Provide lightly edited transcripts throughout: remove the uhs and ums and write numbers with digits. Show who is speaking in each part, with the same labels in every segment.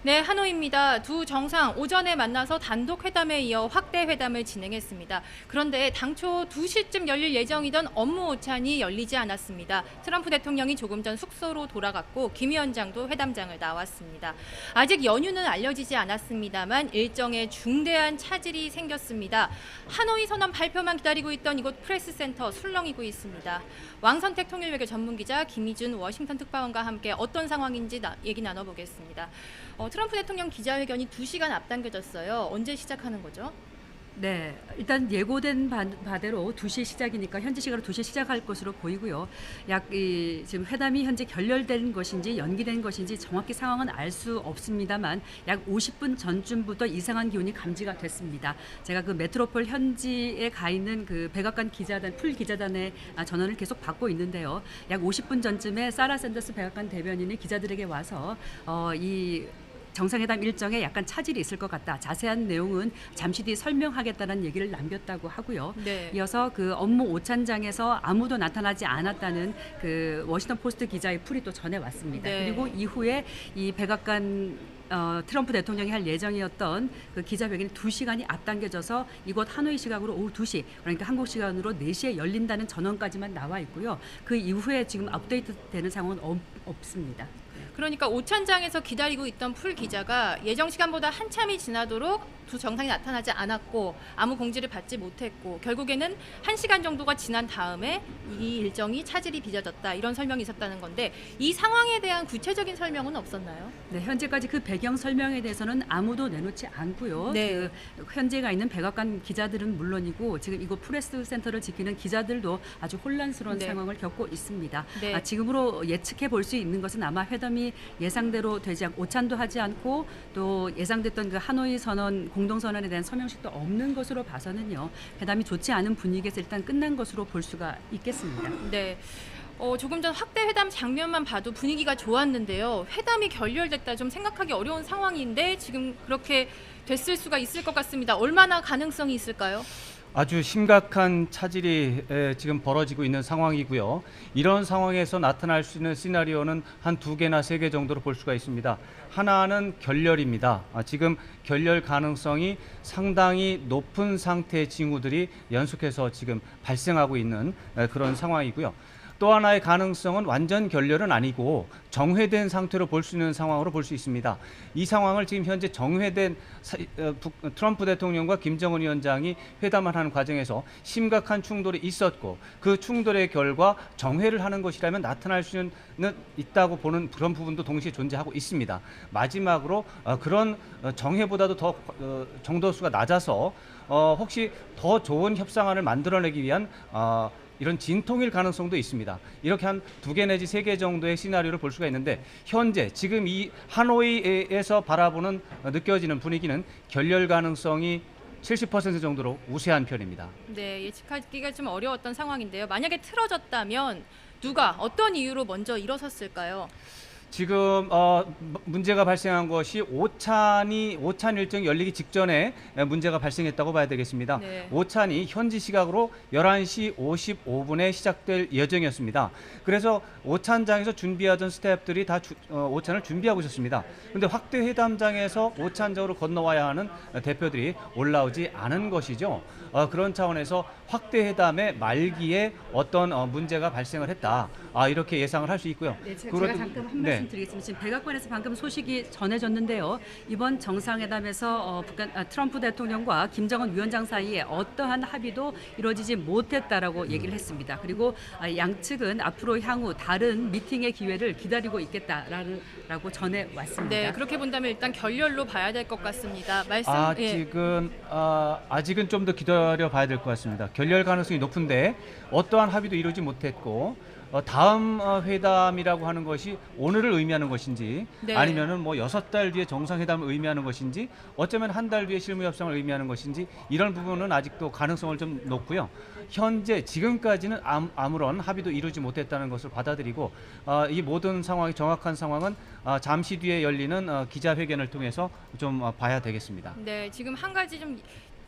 Speaker 1: 네, 하노이입니다. 두 정상 오전에 만나서 단독 회담에 이어 확대 회담을 진행했습니다. 그런데 당초 2시쯤 열릴 예정이던 업무 오찬이 열리지 않았습니다. 트럼프 대통령이 조금 전 숙소로 돌아갔고 김 위원장도 회담장을 나왔습니다. 아직 연휴는 알려지지 않았습니다만 일정에 중대한 차질이 생겼습니다. 하노이 선언 발표만 기다리고 있던 이곳 프레스센터 술렁이고 있습니다. 왕선택 통일외교 전문기자 김희준 워싱턴 특파원과 함께 어떤 상황인지 얘기 나눠보겠습니다. 트럼프 대통령 기자회견이 2시간 앞당겨졌어요. 언제 시작하는 거죠?
Speaker 2: 네, 일단 예고된 바대로 2시 시작이니까 현지 시간으로 2시 시작할 것으로 보이고요. 지금 회담이 현재 결렬된 것인지 연기된 것인지 정확히 상황은 알 수 없습니다만 약 50분 전쯤부터 이상한 기운이 감지가 됐습니다. 제가 그 메트로폴 현지에 가 있는 그 백악관 기자단, 풀 기자단의 전원을 계속 받고 있는데요. 약 50분 전쯤에 사라 샌더스 백악관 대변인이 기자들에게 와서 이 정상회담 일정에 약간 차질이 있을 것 같다. 자세한 내용은 잠시 뒤 설명하겠다는 얘기를 남겼다고 하고요.
Speaker 1: 네.
Speaker 2: 이어서 그 업무 오찬장에서 아무도 나타나지 않았다는 그 워싱턴 포스트 기자의 풀이 또 전해왔습니다.
Speaker 1: 네.
Speaker 2: 그리고 이후에 이 백악관 트럼프 대통령이 할 예정이었던 그 기자회견이 2시간이 앞당겨져서 이곳 하노이 시각으로 오후 2시, 그러니까 한국 시간으로 4시에 열린다는 전원까지만 나와 있고요. 그 이후에 지금 업데이트되는 상황은 없습니다.
Speaker 1: 그러니까 오찬장에서 기다리고 있던 풀 기자가 예정 시간보다 한참이 지나도록 두 정상이 나타나지 않았고 아무 공지를 받지 못했고 결국에는 1시간 정도가 지난 다음에 이 일정이 차질이 빚어졌다 이런 설명이 있었다는 건데 이 상황에 대한 구체적인 설명은 없었나요?
Speaker 2: 네, 현재까지 그 배경 설명에 대해서는 아무도 내놓지 않고요.
Speaker 1: 네.
Speaker 2: 그 현재가 있는 백악관 기자들은 물론이고 지금 이곳 프레스 센터를 지키는 기자들도 아주 혼란스러운
Speaker 1: 네.
Speaker 2: 상황을 겪고 있습니다.
Speaker 1: 네.
Speaker 2: 지금으로 예측해 볼 수 있는 것은 아마 회담이 예상대로 되지 않고 오찬도 하지 않고 또 예상됐던 그 하노이 선언 공동선언에 대한 서명식도 없는 것으로 봐서는요. 회담이 좋지 않은 분위기에서 일단 끝난 것으로 볼 수가 있겠습니다.
Speaker 1: 네. 조금 전 확대 회담 장면만 봐도 분위기가 좋았는데요. 회담이 결렬됐다 좀 생각하기 어려운 상황인데 지금 그렇게 됐을 수가 있을 것 같습니다. 얼마나 가능성이 있을까요?
Speaker 3: 아주 심각한 차질이 지금 벌어지고 있는 상황이고요. 이런 상황에서 나타날 수 있는 시나리오는 한 2개나 3개 정도로 볼 수가 있습니다. 하나는 결렬입니다. 지금 결렬 가능성이 상당히 높은 상태의 징후들이 연속해서 지금 발생하고 있는 그런 상황이고요. 또 하나의 가능성은 완전 결렬은 아니고 정회된 상태로 볼 수 있는 상황으로 볼 수 있습니다. 이 상황을 지금 현재 정회된 트럼프 대통령과 김정은 위원장이 회담을 하는 과정에서 심각한 충돌이 있었고 그 충돌의 결과 정회를 하는 것이라면 나타날 수는 있다고 보는 그런 부분도 동시에 존재하고 있습니다. 마지막으로 그런 정회보다도 더 정도수가 낮아서 혹시 더 좋은 협상안을 만들어내기 위한 이런 진통일 가능성도 있습니다. 이렇게 한 2개 내지 3개 정도의 시나리오를 볼 수가 있는데 현재 지금 이 하노이에서 바라보는 느껴지는 분위기는 결렬 가능성이 70% 정도로 우세한 편입니다.
Speaker 1: 네, 예측하기가 좀 어려웠던 상황인데요. 만약에 틀어졌다면 누가 어떤 이유로 먼저 일어섰을까요?
Speaker 3: 지금 문제가 발생한 것이 오찬 일정이 열리기 직전에 문제가 발생했다고 봐야 되겠습니다.
Speaker 1: 네.
Speaker 3: 오찬이 현지 시각으로 11시 55분에 시작될 예정이었습니다. 그래서 오찬장에서 준비하던 스태프들이 다 오찬을 준비하고 있었습니다. 그런데 확대 회담장에서 오찬장으로 건너와야 하는 대표들이 올라오지 않은 것이죠. 그런 차원에서 확대 회담의 말기에 어떤 문제가 발생을 했다. 이렇게 예상을 할 수 있고요.
Speaker 2: 네, 제가 잠깐 한 말씀 드리겠습니다. 지금 백악관에서 방금 소식이 전해졌는데요. 이번 정상회담에서 트럼프 대통령과 김정은 위원장 사이에 어떠한 합의도 이루어지지 못했다라고 얘기를 했습니다. 그리고 양측은 앞으로 향후 다른 미팅의 기회를 기다리고 있겠다라고 전해왔습니다.
Speaker 1: 네, 그렇게 본다면 일단 결렬로 봐야 될 것 같습니다.
Speaker 3: 아직은 좀 더 기다려 봐야 될 것 같습니다. 결렬 가능성이 높은데 어떠한 합의도 이루지 못했고 다음 회담이라고 하는 것이 오늘을 의미하는 것인지
Speaker 1: 네.
Speaker 3: 아니면은 뭐 6달 뒤에 정상회담을 의미하는 것인지 어쩌면 한 달 뒤에 실무 협상을 의미하는 것인지 이런 부분은 아직도 가능성을 좀 높고요. 현재 지금까지는 아무런 합의도 이루지 못했다는 것을 받아들이고 이 모든 상황이 정확한 상황은 잠시 뒤에 열리는 기자회견을 통해서 좀 봐야 되겠습니다.
Speaker 1: 네, 지금 한 가지 좀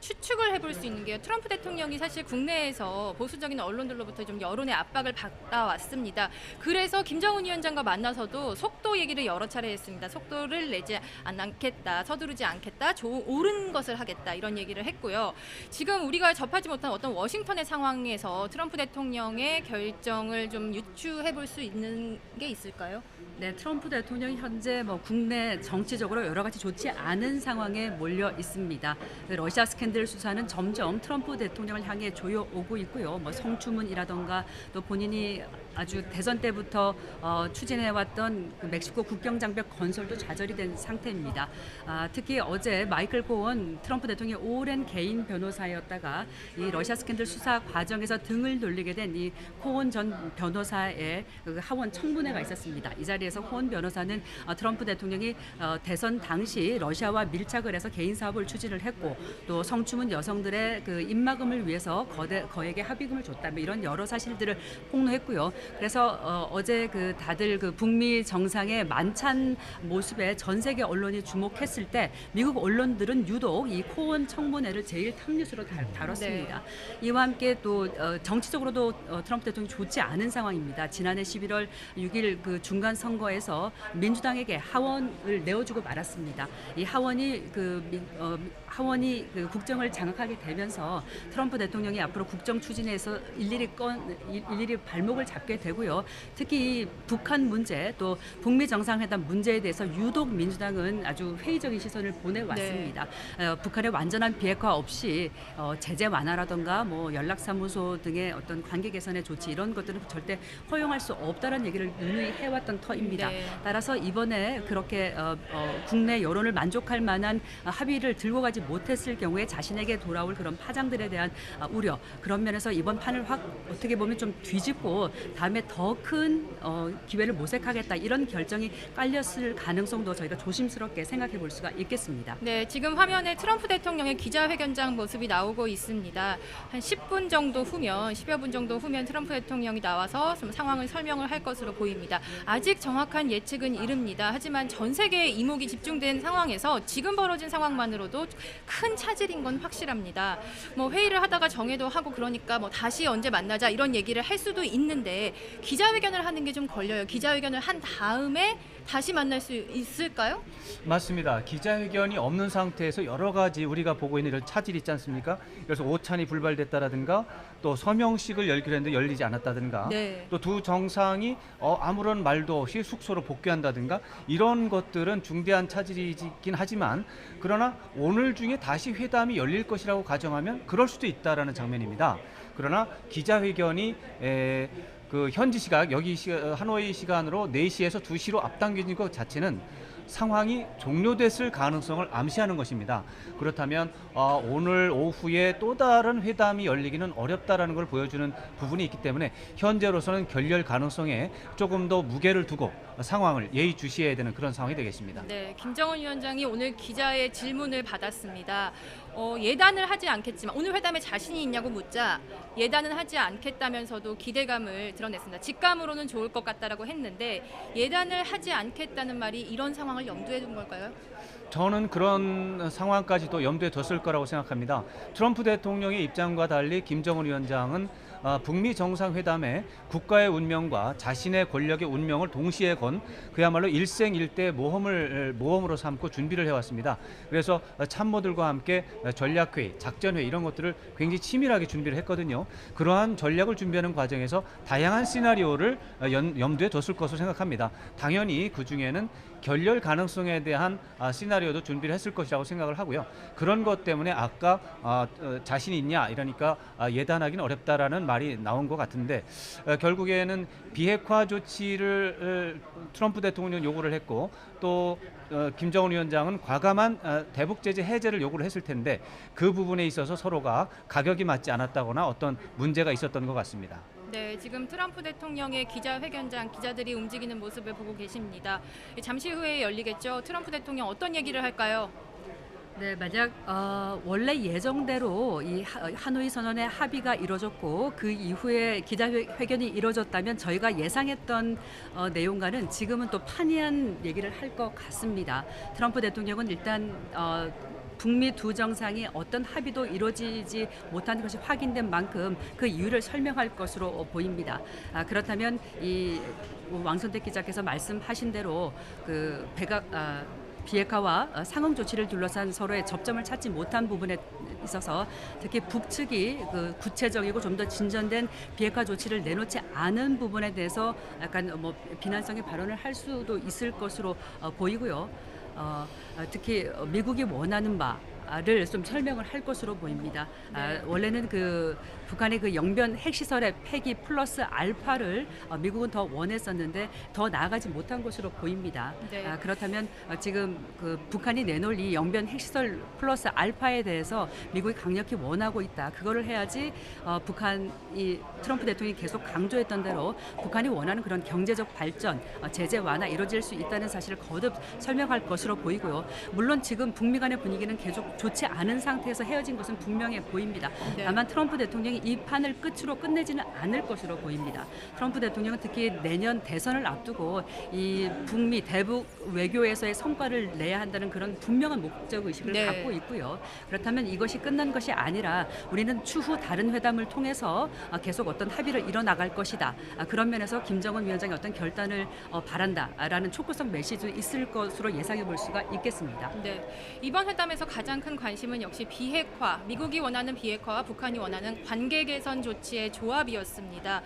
Speaker 1: 추측을 해볼 수 있는 게 트럼프 대통령이 사실 국내에서 보수적인 언론들로부터 좀 여론의 압박을 받아왔습니다. 그래서 김정은 위원장과 만나서도 속도 얘기를 여러 차례 했습니다. 속도를 내지 않겠다, 서두르지 않겠다, 옳은 것을 하겠다 이런 얘기를 했고요. 지금 우리가 접하지 못한 어떤 워싱턴의 상황에서 트럼프 대통령의 결정을 좀 유추해볼 수 있는 게 있을까요?
Speaker 2: 네, 트럼프 대통령이 현재 뭐 국내 정치적으로 여러 가지 좋지 않은 상황에 몰려 있습니다. 러시아 스캔들 수사는 점점 트럼프 대통령을 향해 조여오고 있고요. 뭐 성추문이라던가 또 본인이 아주 대선 때부터 추진해왔던 그 멕시코 국경 장벽 건설도 좌절이 된 상태입니다. 특히 어제 마이클 코언 트럼프 대통령의 오랜 개인 변호사였다가 이 러시아 스캔들 수사 과정에서 등을 돌리게 된 이 코언 전 변호사의 그 하원 청문회가 있었습니다. 이 자리에서 코언 변호사는 트럼프 대통령이 대선 당시 러시아와 밀착을 해서 개인 사업을 추진을 했고 또 성추문 여성들의 그 입막음을 위해서 거액의 합의금을 줬다. 뭐 이런 여러 사실들을 폭로했고요. 그래서 어제 그 다들 그 북미 정상의 만찬 모습에 전 세계 언론이 주목했을 때 미국 언론들은 유독 이 코언 청문회를 제일 탑뉴스로 다뤘습니다.
Speaker 1: 네.
Speaker 2: 이와 함께 또 정치적으로도 트럼프 대통령이 좋지 않은 상황입니다. 지난해 11월 6일 그 중간 선거에서 민주당에게 하원을 내어주고 말았습니다. 이 하원이 하원이 그 국정을 장악하게 되면서 트럼프 대통령이 앞으로 국정 추진에서 일일이 발목을 잡게 되고요. 특히 북한 문제 또 북미 정상회담 문제에 대해서 유독 민주당은 아주 회의적인 시선을 보내왔습니다. 네. 북한의 완전한 비핵화 없이 제재 완화라던가 뭐 연락사무소 등의 어떤 관계 개선의 조치 이런 것들은 절대 허용할 수 없다는 얘기를 누누이 해왔던 터입니다.
Speaker 1: 네.
Speaker 2: 따라서 이번에 그렇게 국내 여론을 만족할 만한 합의를 들고 가지 못했을 경우에 자신에게 돌아올 그런 파장들에 대한 우려 그런 면에서 이번 판을 확 어떻게 보면 좀 뒤집고 다음에 더 큰 기회를 모색하겠다 이런 결정이 깔렸을 가능성도 저희가 조심스럽게 생각해 볼 수가 있겠습니다.
Speaker 1: 네, 지금 화면에 트럼프 대통령의 기자회견장 모습이 나오고 있습니다. 한 10분 정도 후면, 10여 분 정도 후면 트럼프 대통령이 나와서 좀 상황을 설명을 할 것으로 보입니다. 아직 정확한 예측은 이릅니다. 하지만 전 세계의 이목이 집중된 상황에서 지금 벌어진 상황만으로도 큰 차질인 건 확실합니다. 뭐 회의를 하다가 정회도 하고 그러니까 뭐 다시 언제 만나자 이런 얘기를 할 수도 있는데 기자회견을 하는 게 좀 걸려요. 기자회견을 한 다음에 다시 만날 수 있을까요?
Speaker 3: 맞습니다. 기자회견이 없는 상태에서 여러 가지 우리가 보고 있는 이런 차질이 있지 않습니까? 그래서 오찬이 불발됐다라든가 또 서명식을 열기로 했는데 열리지 않았다든가
Speaker 1: 네.
Speaker 3: 또 두 정상이 아무런 말도 없이 숙소로 복귀한다든가 이런 것들은 중대한 차질이긴 하지만 그러나 오늘 중에 다시 회담이 열릴 것이라고 가정하면 그럴 수도 있다라는 장면입니다. 그러나 기자회견이 그 현지 시각 하노이 시간으로 4시에서 2시로 앞당겨진 것 자체는 상황이 종료됐을 가능성을 암시하는 것입니다. 그렇다면 오늘 오후에 또 다른 회담이 열리기는 어렵다라는 걸 보여주는 부분이 있기 때문에 현재로서는 결렬 가능성에 조금 더 무게를 두고 상황을 예의주시해야 되는 그런 상황이 되겠습니다.
Speaker 1: 네, 김정은 위원장이 오늘 기자의 질문을 받았습니다. 예단을 하지 않겠지만 오늘 회담에 자신이 있냐고 묻자 예단은 하지 않겠다면서도 기대감을 드러냈습니다. 직감으로는 좋을 것 같다라고 했는데 예단을 하지 않겠다는 말이 이런 상황을 염두에 둔 걸까요?
Speaker 3: 저는 그런 상황까지도 염두에 뒀을 거라고 생각합니다. 트럼프 대통령의 입장과 달리 김정은 위원장은 북미 정상회담에 국가의 운명과 자신의 권력의 운명을 동시에 건 그야말로 일생일대 모험으로 삼고 준비를 해왔습니다. 그래서 참모들과 함께 전략회의, 작전회의 이런 것들을 굉장히 치밀하게 준비를 했거든요. 그러한 전략을 준비하는 과정에서 다양한 시나리오를 염두에 뒀을 것으로 생각합니다. 당연히 그중에는 결렬 가능성에 대한 시나리오도 준비를 했을 것이라고 생각을 하고요. 그런 것 때문에 아까 자신이 있냐 이러니까 예단하기는 어렵다라는 말이 나온 것 같은데 결국에는 비핵화 조치를 트럼프 대통령은 요구를 했고 또 김정은 위원장은 과감한 대북 제재 해제를 요구를 했을 텐데 그 부분에 있어서 서로가 가격이 맞지 않았다거나 어떤 문제가 있었던 것 같습니다.
Speaker 1: 네, 지금 트럼프 대통령의 기자회견장 기자들이 움직이는 모습을 보고 계십니다. 잠시 후에 열리겠죠. 트럼프 대통령 어떤 얘기를 할까요?
Speaker 2: 네, 만약 원래 예정대로 이 하노이 선언의 합의가 이루어졌고 그 이후에 기자회견이 이루어졌다면 저희가 예상했던 내용과는 지금은 또 판이한 얘기를 할 것 같습니다. 트럼프 대통령은 일단 북미 두 정상이 어떤 합의도 이루어지지 못한 것이 확인된 만큼 그 이유를 설명할 것으로 보입니다. 그렇다면 이 왕선택 기자께서 말씀하신 대로 그 비핵화와 상응 조치를 둘러싼 서로의 접점을 찾지 못한 부분에 있어서 특히 북측이 그 구체적이고 좀 더 진전된 비핵화 조치를 내놓지 않은 부분에 대해서 약간 비난성의 발언을 할 수도 있을 것으로 보이고요. 특히 미국이 원하는 바를 좀 설명을 할 것으로 보입니다. 원래는 그 북한의 그 영변 핵시설의 폐기 플러스 알파를 미국은 더 원했었는데 더 나아가지 못한 것으로 보입니다.
Speaker 1: 네.
Speaker 2: 그렇다면 지금 그 북한이 내놓을 이 영변 핵시설 플러스 알파에 대해서 미국이 강력히 원하고 있다. 그거를 해야지 북한이 트럼프 대통령이 계속 강조했던 대로 북한이 원하는 그런 경제적 발전, 제재 완화 이루어질 수 있다는 사실을 거듭 설명할 것으로 보이고요. 물론 지금 북미 간의 분위기는 계속 좋지 않은 상태에서 헤어진 것은 분명해 보입니다.
Speaker 1: 네.
Speaker 2: 다만 트럼프 대통령이 이 판을 끝으로 끝내지는 않을 것으로 보입니다. 트럼프 대통령은 특히 내년 대선을 앞두고 이 북미 대북 외교에서의 성과를 내야 한다는 그런 분명한 목적 의식을
Speaker 1: 네.
Speaker 2: 갖고 있고요. 그렇다면 이것이 끝난 것이 아니라 우리는 추후 다른 회담을 통해서 계속 어떤 합의를 이뤄나갈 것이다. 그런 면에서 김정은 위원장의 어떤 결단을 바란다라는 촉구성 메시지도 있을 것으로 예상해 볼 수가 있겠습니다.
Speaker 1: 네, 이번 회담에서 가장 큰 관심은 역시 비핵화, 미국이 원하는 비핵화와 북한이 원하는 관계 개선 조치의 조합이었습니다.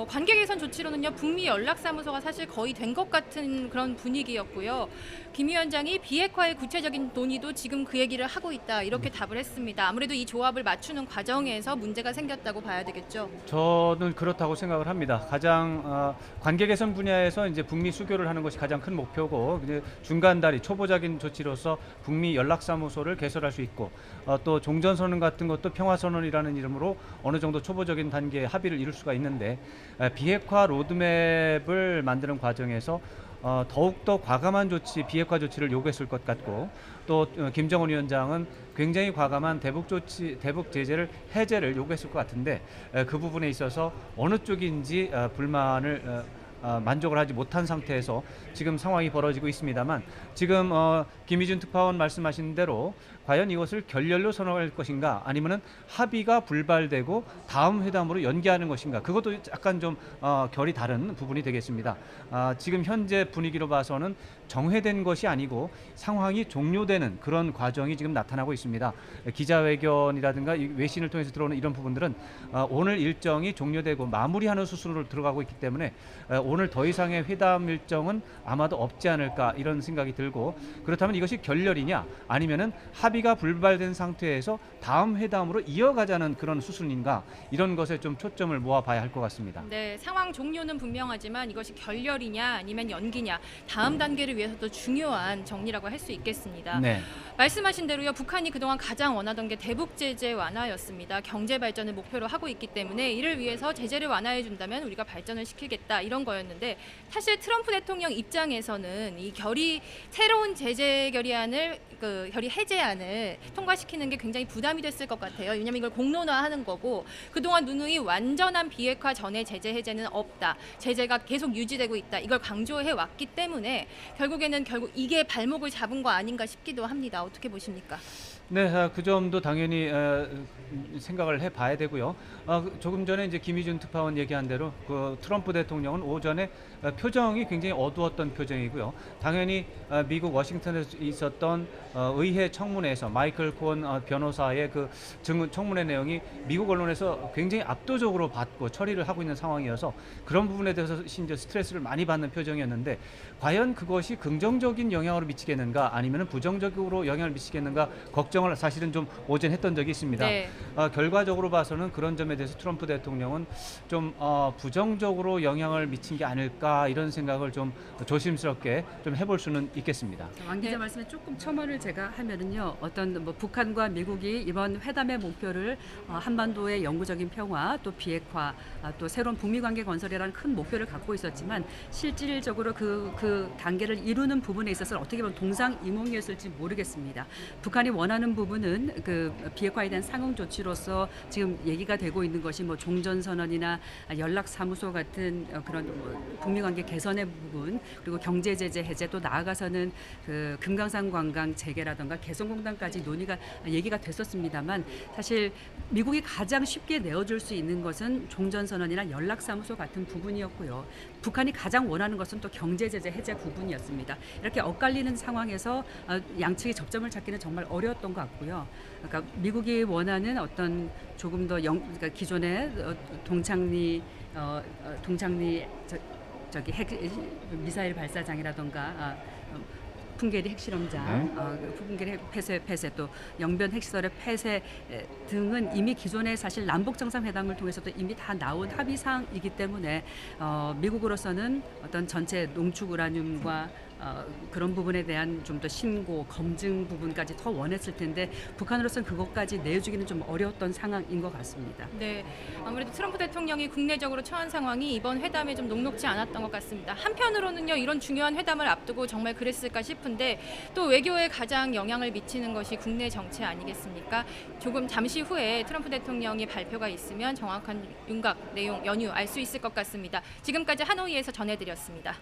Speaker 1: 관계 개선 조치로는요, 북미 연락사무소가 사실 거의 된 것 같은 그런 분위기였고요. 김 위원장이 비핵화의 구체적인 논의도 지금 그 얘기를 하고 있다, 이렇게 답을 했습니다. 아무래도 이 조합을 맞추는 과정에서 문제가 생겼다고 봐야 되겠죠.
Speaker 3: 저는 그렇다고 생각을 합니다. 가장 관계 개선 분야에서 이제 북미 수교를 하는 것이 가장 큰 목표고, 이제 중간 다리 초보적인 조치로서 북미 연락사무소를 개설할 수 있고, 또 종전선언 같은 것도 평화선언이라는 이름으로 어느 정도 초보적인 단계의 합의를 이룰 수가 있는데, 비핵화 로드맵을 만드는 과정에서 더욱더 과감한 조치, 비핵화 조치를 요구했을 것 같고, 또 김정은 위원장은 굉장히 과감한 대북 제재를 해제를 요구했을 것 같은데, 그 부분에 있어서 어느 쪽인지 불만을 만족을 하지 못한 상태에서 지금 상황이 벌어지고 있습니다만, 지금 김희준 특파원 말씀하신 대로 과연 이것을 결렬로 선언할 것인가, 아니면은 합의가 불발되고 다음 회담으로 연기하는 것인가, 그것도 약간 좀 결이 다른 부분이 되겠습니다. 지금 현재 분위기로 봐서는 정회된 것이 아니고 상황이 종료되는 그런 과정이 지금 나타나고 있습니다. 기자회견이라든가 외신을 통해서 들어오는 이런 부분들은 오늘 일정이 종료되고 마무리하는 수순으로 들어가고 있기 때문에 오늘 더 이상의 회담 일정은 아마도 없지 않을까, 이런 생각이 들고, 그렇다면 이것이 결렬이냐 아니면은 합의가 불발된 상태에서 다음 회담으로 이어가자는 그런 수순인가, 이런 것에 좀 초점을 모아봐야 할 것 같습니다.
Speaker 1: 네, 상황 종료는 분명하지만 이것이 결렬이냐 아니면 연기냐, 다음 단계를 위해서도 중요한 정리라고 할 수 있겠습니다.
Speaker 3: 네.
Speaker 1: 말씀하신 대로요, 북한이 그동안 가장 원하던 게 대북 제재 완화였습니다. 경제 발전을 목표로 하고 있기 때문에 이를 위해서 제재를 완화해 준다면 우리가 발전을 시키겠다, 이런 거였는데, 사실 트럼프 대통령 입장에서는 이 새로운 제재 결의 해제안을 통과시키는 게 굉장히 부담이 됐을 것 같아요. 왜냐하면 이걸 공론화하는 거고, 그동안 누누이 완전한 비핵화 전의 제재 해제는 없다, 제재가 계속 유지되고 있다, 이걸 강조해 왔기 때문에 결국 이게 발목을 잡은 거 아닌가 싶기도 합니다. 어떻게 보십니까?
Speaker 3: 네, 그 점도 당연히 생각을 해봐야 되고요. 조금 전에 이제 김희준 특파원 얘기한 대로 그 트럼프 대통령은 오전에 표정이 굉장히 어두웠던 표정이고요. 당연히 미국 워싱턴에서 있었던 의회 청문회에서 마이클 코언 변호사의 그 청문회 내용이 미국 언론에서 굉장히 압도적으로 받고 처리를 하고 있는 상황이어서 그런 부분에 대해서 심지어 스트레스를 많이 받는 표정이었는데, 과연 그것이 긍정적인 영향으로 미치겠는가 아니면 부정적으로 영향을 미치겠는가 걱정 걱정을 사실은 좀 오전했던 적이 있습니다.
Speaker 1: 네.
Speaker 3: 결과적으로 봐서는 그런 점에 대해서 트럼프 대통령은 좀 부정적으로 영향을 미친 게 아닐까 이런 생각을 좀 조심스럽게 좀 해볼 수는 있겠습니다.
Speaker 2: 왕 기자
Speaker 1: 네.
Speaker 2: 말씀에 조금 첨언을 제가 하면은요, 어떤 뭐 북한과 미국이 이번 회담의 목표를 한반도의 영구적인 평화, 또 비핵화, 또 새로운 북미 관계 건설이라는 큰 목표를 갖고 있었지만 실질적으로 그 단계를 이루는 부분에 있어서 어떻게 보면 동상이몽이었을지 모르겠습니다. 북한이 원하는 부분은 그 비핵화에 대한 상응 조치로서 지금 얘기가 되고 있는 것이 뭐 종전선언이나 연락사무소 같은 그런 뭐 북미 관계 개선의 부분, 그리고 경제 제재 해제, 또 나아가서는 그 금강산 관광 재개라든가 개성공단까지 논의가 얘기가 됐었습니다만, 사실 미국이 가장 쉽게 내어줄 수 있는 것은 종전선언이나 연락사무소 같은 부분이었고요. 북한이 가장 원하는 것은 또 경제 제재 해제 부분이었습니다. 이렇게 엇갈리는 상황에서 양측이 접점을 찾기는 정말 어려웠던 것 같고요. 그러니까 미국이 원하는 어떤 조금 더 그러니까 기존의 동창리 저기 미사일 발사장이라던가 풍계리 핵실험장, 풍계리 폐쇄, 또 영변 핵시설의 폐쇄 등은 이미 기존의 사실 남북 정상회담을 통해서도 이미 다 나온 합의 사항이기 때문에 미국으로서는 어떤 전체 농축 우라늄과 그런 부분에 대한 좀 더 신고 검증 부분까지 더 원했을 텐데 북한으로서는 그것까지 내주기는 좀 어려웠던 상황인 것 같습니다.
Speaker 1: 네, 아무래도 트럼프 대통령이 국내적으로 처한 상황이 이번 회담에 좀 녹록지 않았던 것 같습니다. 한편으로는요, 이런 중요한 회담을 앞두고 정말 그랬을까 싶은데 또 외교에 가장 영향을 미치는 것이 국내 정치 아니겠습니까? 조금 잠시 후에 트럼프 대통령이 발표가 있으면 정확한 윤곽, 내용, 연유 알 수 있을 것 같습니다. 지금까지 하노이에서 전해드렸습니다.